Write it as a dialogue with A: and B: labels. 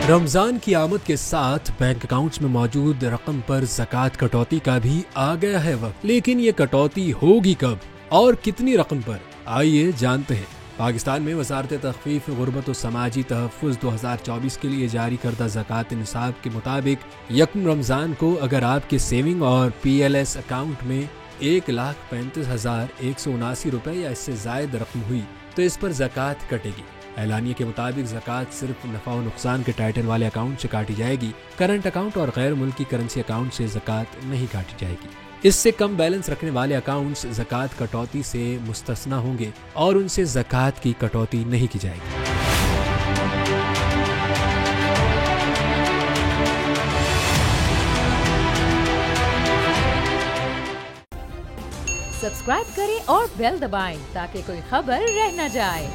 A: रमजान की आमद के साथ बैंक अकाउंट्स में मौजूद रकम पर ज़कात कटौती का भी आ गया है वक्त। लेकिन ये कटौती होगी कब और कितनी रकम पर, आइए जानते हैं। पाकिस्तान में वजारत तख़फ़ीफ़ गुरबत और समाजी तहफ़्फ़ुज़ 2024 के लिए जारी करदा ज़कात निसाब के मुताबिक यकम रमज़ान को अगर आपके सेविंग और PLS अकाउंट में 1,35,179 रुपए या इससे ज़ायद रकम हुई तो इस पर ज़कात कटेगी। ऐलानिया के मुताबिक ज़कात सिर्फ नफ़ा और नुकसान के टाइटल वाले अकाउंट से काटी जाएगी। करंट अकाउंट और गैर मुल्की करेंसी अकाउंट से ज़कात नहीं काटी जाएगी। इससे कम बैलेंस रखने वाले अकाउंट्स ज़कात कटौती से मुस्तस्ना होंगे और उनसे ज़कात की कटौती नहीं की जाएगी।
B: सब्सक्राइब करें और बेल दबाएं ताकि कोई खबर रह न जाए।